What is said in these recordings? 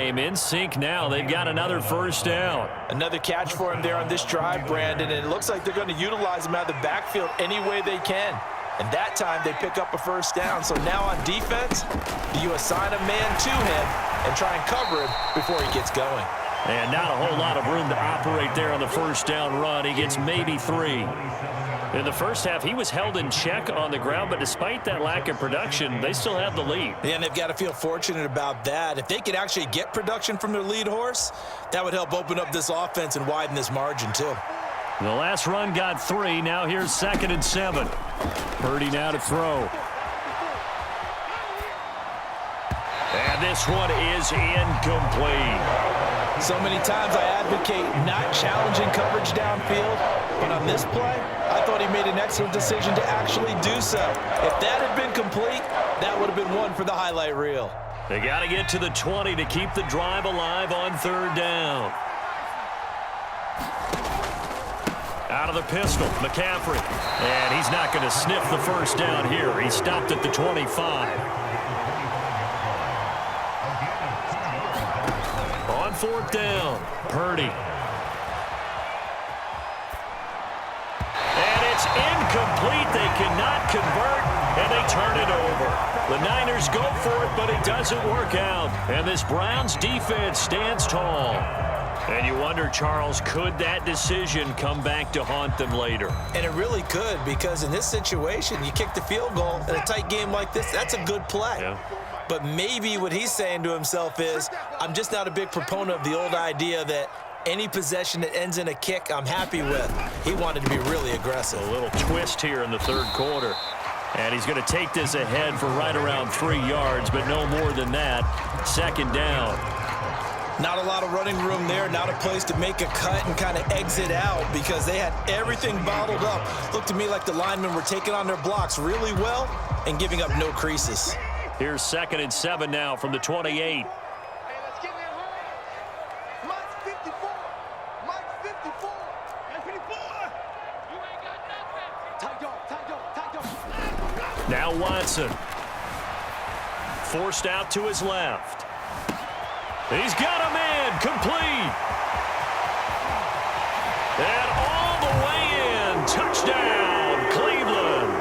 game in sync now. They've got another first down. Another catch for him there on this drive, Brandon, and it looks like they're going to utilize him out of the backfield any way they can. And that time they pick up a first down. So now on defense, do you assign a man to him and try and cover him before he gets going? And not a whole lot of room to operate there on the first down run. He gets maybe 3. In the first half, he was held in check on the ground, but despite that lack of production, they still have the lead. Yeah, and they've got to feel fortunate about that. If they could actually get production from their lead horse, that would help open up this offense and widen this margin too. The last run got 3. Now here's 2nd and 7. Purdy now to throw. And this one is incomplete. So many times I advocate not challenging coverage downfield, but on this play, I thought he made an excellent decision to actually do so. If that had been complete, that would have been one for the highlight reel. They got to get to the 20 to keep the drive alive on 3rd down. Out of the pistol, McCaffrey. And he's not going to sniff the first down here. He stopped at the 25. On 4th down, Purdy. And it's incomplete. They cannot convert, and they turn it over. The Niners go for it, but it doesn't work out. And this Browns defense stands tall. And you wonder, Charles, could that decision come back to haunt them later? And it really could, because in this situation, you kick the field goal in a tight game like this, that's a good play. Yeah. But maybe what he's saying to himself is, I'm just not a big proponent of the old idea that any possession that ends in a kick, I'm happy with. He wanted to be really aggressive. A little twist here in the 3rd quarter. And he's going to take this ahead for right around 3 yards, but no more than that. 2nd down. Not a lot of running room there, not a place to make a cut and kind of exit out because they had everything bottled up. Looked to me like the linemen were taking on their blocks really well and giving up no creases. Here's 2nd and 7 now from the 28. Hey, let's get in there, hurry. Mike's 54. Mike's 54. Mike's 54. You ain't got nothing. Tight dog. Now Watson. Forced out to his left. He's got a man. Complete. And all the way in. Touchdown, Cleveland.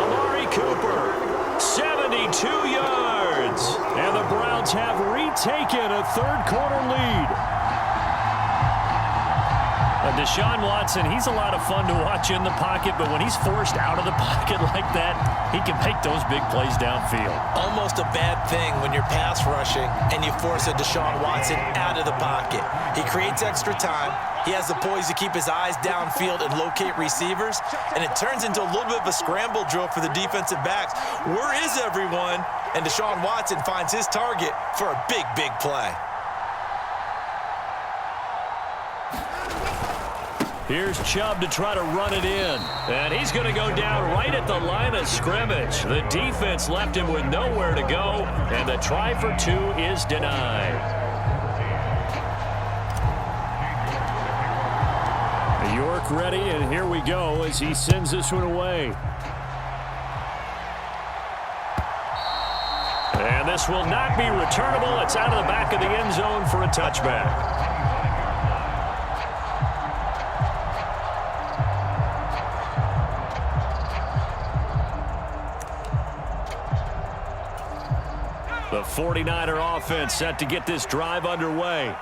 Amari Cooper. 72 yards. And the Browns have retaken a 3rd quarter lead. Deshaun Watson, he's a lot of fun to watch in the pocket, but when he's forced out of the pocket like that, he can make those big plays downfield. Almost a bad thing when you're pass rushing and you force a Deshaun Watson out of the pocket. He creates extra time. He has the poise to keep his eyes downfield and locate receivers, and it turns into a little bit of a scramble drill for the defensive backs. Where is everyone? And Deshaun Watson finds his target for a big, big play. Here's Chubb to try to run it in. And he's going to go down right at the line of scrimmage. The defense left him with nowhere to go, and the try for 2 is denied. York ready, and here we go as he sends this one away. And this will not be returnable. It's out of the back of the end zone for a touchback. The 49er offense set to get this drive underway.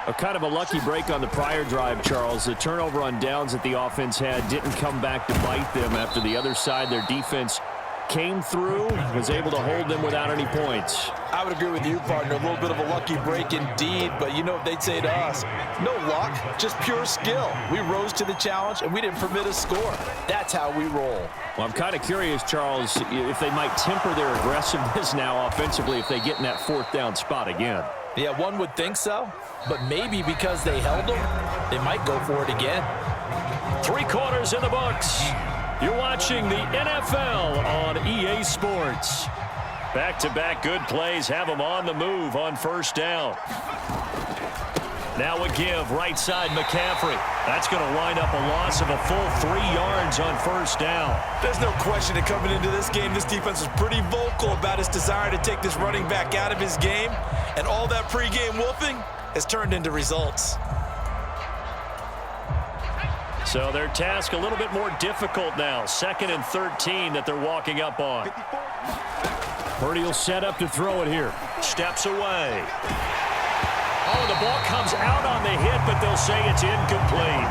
A kind of a lucky break on the prior drive, Charles. The turnover on downs that the offense had didn't come back to bite them after the other side. Their defense came through, was able to hold them without any points. I would agree with you, partner. A little bit of a lucky break indeed, but you know what they'd say to us? No luck, just pure skill. We rose to the challenge, and we didn't permit a score. That's how we roll. Well, I'm kind of curious, Charles, if they might temper their aggressiveness now offensively if they get in that 4th down spot again. Yeah, one would think so, but maybe because they held them, they might go for it again. 3 quarters in the books. You're watching the NFL on EA Sports. Back-to-back good plays have them on the move on 1st down. Now a give, right side McCaffrey. That's going to wind up a loss of a full 3 yards on first down. There's no question that coming into this game, this defense was pretty vocal about its desire to take this running back out of his game. And all that pregame wolfing has turned into results. So their task a little bit more difficult now. 2nd and 13 that they're walking up on. Purdy will set up to throw it here. Steps away. Oh, the ball comes out on the hit, but they'll say it's incomplete.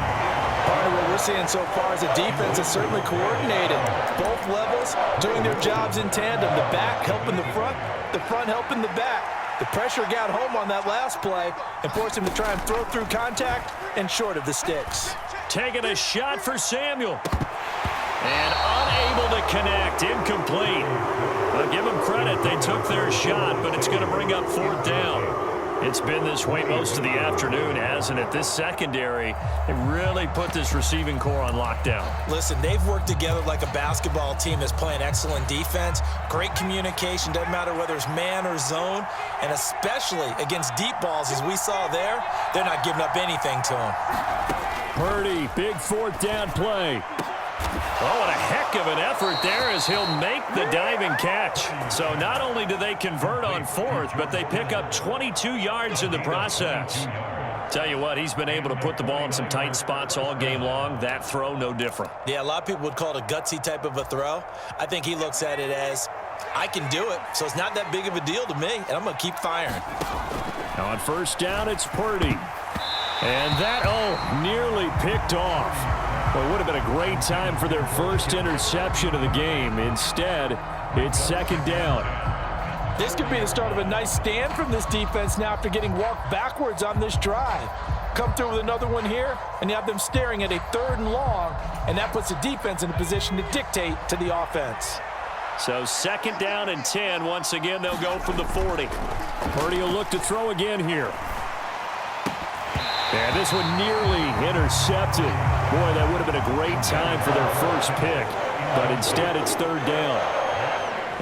Part of what we're seeing so far is the defense is certainly coordinated. Both levels doing their jobs in tandem. The back helping the front helping the back. The pressure got home on that last play and forced him to try and throw through contact and short of the sticks. Taking a shot for Samuel. And unable to connect. Incomplete. I'll give them credit. They took their shot, but it's going to bring up 4th down. It's been this way most of the afternoon, hasn't it? This secondary, they really put this receiving core on lockdown. Listen, they've worked together like a basketball team that's playing excellent defense. Great communication, doesn't matter whether it's man or zone. And especially against deep balls, as we saw there, they're not giving up anything to them. Purdy, big 4th down play. Oh, what a heck of an effort there as he'll make the diving catch. So not only do they convert on 4th, but they pick up 22 yards in the process. Tell you what, he's been able to put the ball in some tight spots all game long. That throw, no different. Yeah, a lot of people would call it a gutsy type of a throw. I think he looks at it as, I can do it, so it's not that big of a deal to me, and I'm going to keep firing. Now on 1st down, it's Purdy. And that, nearly picked off. Well, it would have been a great time for their first interception of the game. Instead, it's 2nd down. This could be the start of a nice stand from this defense now after getting walked backwards on this drive. Come through with another one here, and you have them staring at a 3rd and long, and that puts the defense in a position to dictate to the offense. So 2nd down and 10. Once again, they'll go from the 40. Purdy will look to throw again here. And this one nearly intercepted. Boy, that would have been a great time for their first pick. But instead, it's 3rd down.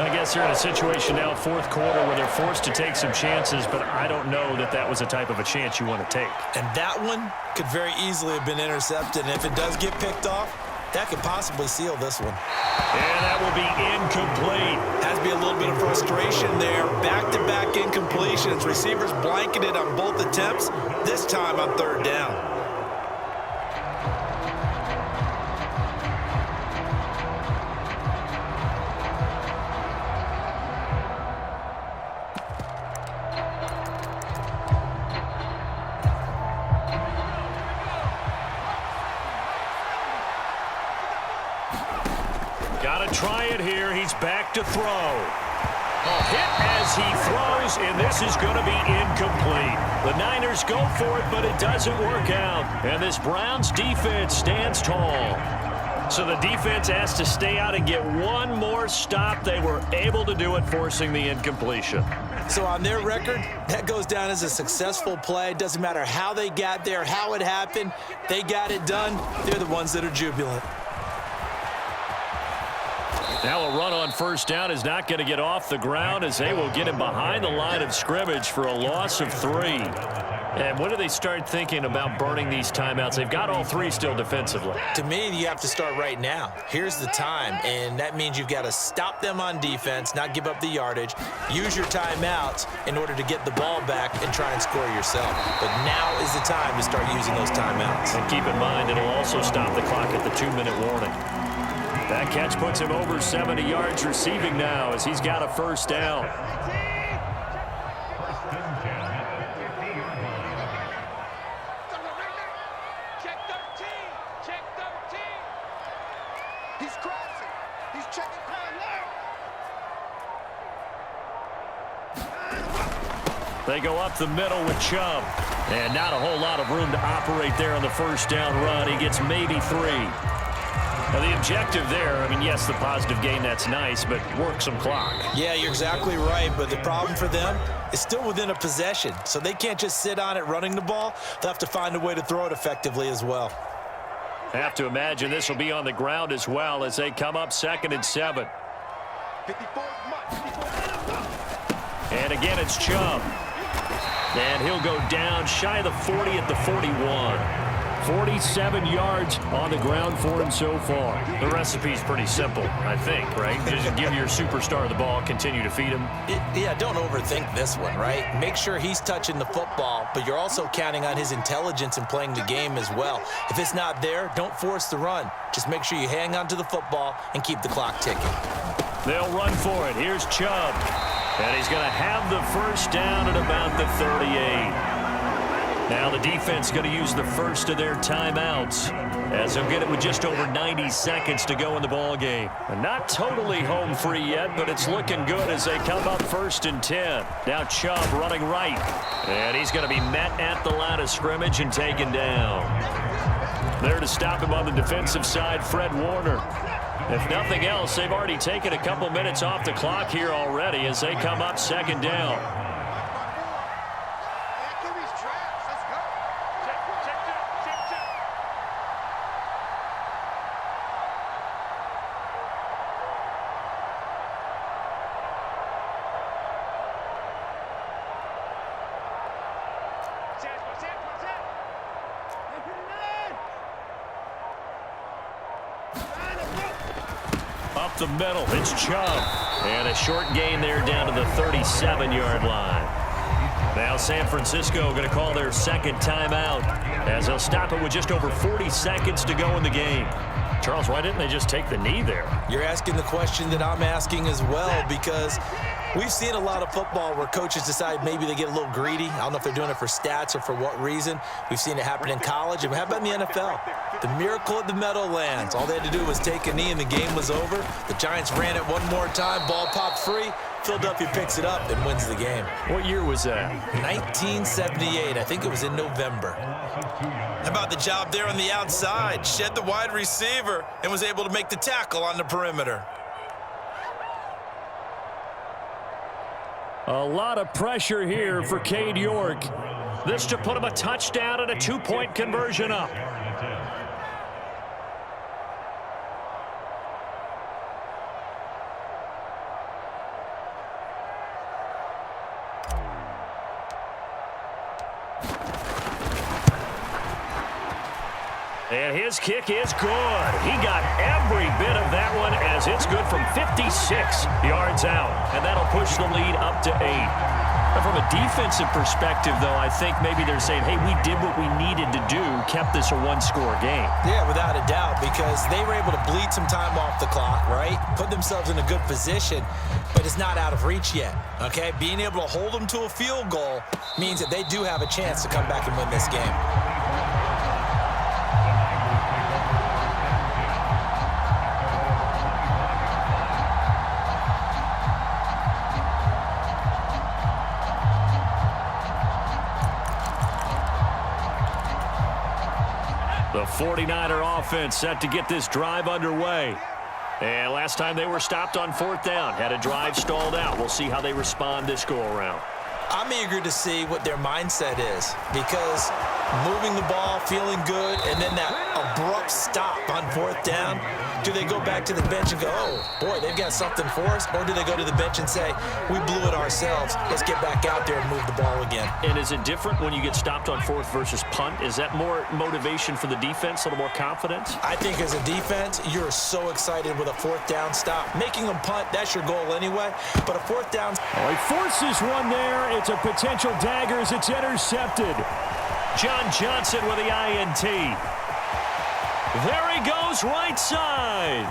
I guess they're in a situation now, 4th quarter, where they're forced to take some chances, but I don't know that that was the type of a chance you want to take. And that one could very easily have been intercepted. And if it does get picked off, that could possibly seal this one. And that will be incomplete. Has to be a little bit of frustration there. Back-to-back incompletions. Receivers blanketed on both attempts, this time on 3rd down. Got to try it here. He's back to throw. A hit as he throws, and this is going to be incomplete. The Niners go for it, but it doesn't work out. And this Browns defense stands tall. So the defense has to stay out and get one more stop. They were able to do it, forcing the incompletion. So on their record, that goes down as a successful play. It doesn't matter how they got there, how it happened. They got it done. They're the ones that are jubilant. Now a run on 1st down is not going to get off the ground as they will get him behind the line of scrimmage for a loss of 3. And when do they start thinking about burning these timeouts? They've got all 3 still defensively. To me, you have to start right now. Here's the time, and that means you've got to stop them on defense, not give up the yardage, use your timeouts in order to get the ball back and try and score yourself. But now is the time to start using those timeouts. And keep in mind, it'll also stop the clock at the 2-minute warning. That catch puts him over 70 yards receiving now as he's got a 1st down. Check 13. Check 13. He's crossing. He's checking parallel. They go up the middle with Chubb. And not a whole lot of room to operate there on the 1st down run. He gets maybe 3. Now, the objective there, I mean, yes, the positive gain, that's nice, but work some clock. Yeah, you're exactly right, but the problem for them is still within a possession, so they can't just sit on it running the ball. They'll have to find a way to throw it effectively as well. Have to imagine this will be on the ground as well as they come up 2nd and 7. 54 Mike. And again, it's Chubb. And he'll go down shy of the 40 at the 41. 47 yards on the ground for him so far. The recipe's pretty simple, I think, right? Just give your superstar the ball, continue to feed him. Yeah, don't overthink this one, right? Make sure he's touching the football, but you're also counting on his intelligence in playing the game as well. If it's not there, don't force the run. Just make sure you hang on to the football and keep the clock ticking. They'll run for it. Here's Chubb. And he's going to have the first down at about the 38. Now the defense going to use the first of their timeouts as they'll get it with just over 90 seconds to go in the ball game. And not totally home free yet, but it's looking good as they come up 1st and 10. Now Chubb running right. And he's going to be met at the line of scrimmage and taken down. There to stop him on the defensive side, Fred Warner. If nothing else, they've already taken a couple minutes off the clock here already as they come up 2nd down. Up the middle, it's Chubb. And a short gain there down to the 37-yard line. Now San Francisco going to call their 2nd timeout as they'll stop it with just over 40 seconds to go in the game. Charles, why didn't they just take the knee there? You're asking the question that I'm asking as well, because we've seen a lot of football where coaches decide maybe they get a little greedy. I don't know if they're doing it for stats or for what reason. We've seen it happen in college. And how about in the NFL? The miracle at the Meadowlands. All they had to do was take a knee and the game was over. The Giants ran it one more time. Ball popped free. Philadelphia picks it up and wins the game. What year was that? 1978. I think it was in November. How about the job there on the outside? Shed the wide receiver and was able to make the tackle on the perimeter. A lot of pressure here for Cade York. This to put him a touchdown and a 2-point conversion up. And his kick is good. He got every bit of that one as it's good from 56 yards out. And that'll push the lead up to 8. And from a defensive perspective, though, I think maybe they're saying, hey, we did what we needed to do, kept this a one-score game. Yeah, without a doubt, because they were able to bleed some time off the clock, right? Put themselves in a good position, but it's not out of reach yet, okay? Being able to hold them to a field goal means that they do have a chance to come back and win this game. The 49er offense set to get this drive underway. And last time they were stopped on 4th down, had a drive stalled out. We'll see how they respond this go-around. I'm eager to see what their mindset is, because moving the ball, feeling good, and then that abrupt stop on 4th down, do they go back to the bench and go, oh, boy, they've got something for us? Or do they go to the bench and say, we blew it ourselves, let's get back out there and move the ball again? And is it different when you get stopped on 4th versus punt? Is that more motivation for the defense, a little more confidence? I think as a defense, you're so excited with a 4th down stop. Making them punt, that's your goal anyway. But a 4th down... Oh, he forces one there. It's a potential dagger as it's intercepted. John Johnson with the INT. There he goes, right side.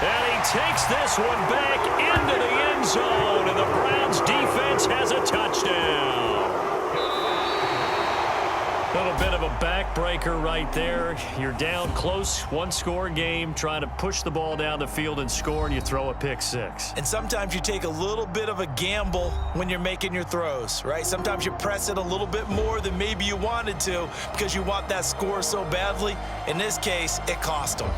And he takes this one back into the end zone, and the Browns defense has a touchdown. A little bit of a backbreaker right there. You're down close, one-score game, trying to push the ball down the field and score, and you throw a pick six. And sometimes you take a little bit of a gamble when you're making your throws, right? Sometimes you press it a little bit more than maybe you wanted to because you want that score so badly. In this case, it cost them.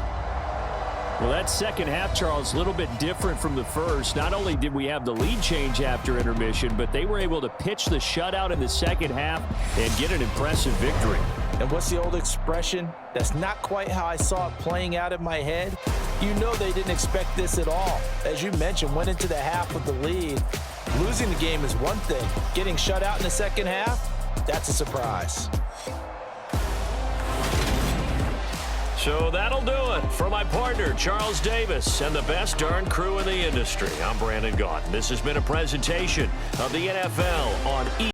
Well, that second half, Charles, a little bit different from the first. Not only did we have the lead change after intermission, but they were able to pitch the shutout in the second half and get an impressive victory. And what's the old expression? That's not quite how I saw it playing out in my head. You know they didn't expect this at all. As you mentioned, went into the half with the lead, Losing the game is one thing. Getting shut out in the second half, that's a surprise. So that'll do it for my partner, Charles Davis, and the best darn crew in the industry. I'm Brandon Gaudin. This has been a presentation of the NFL on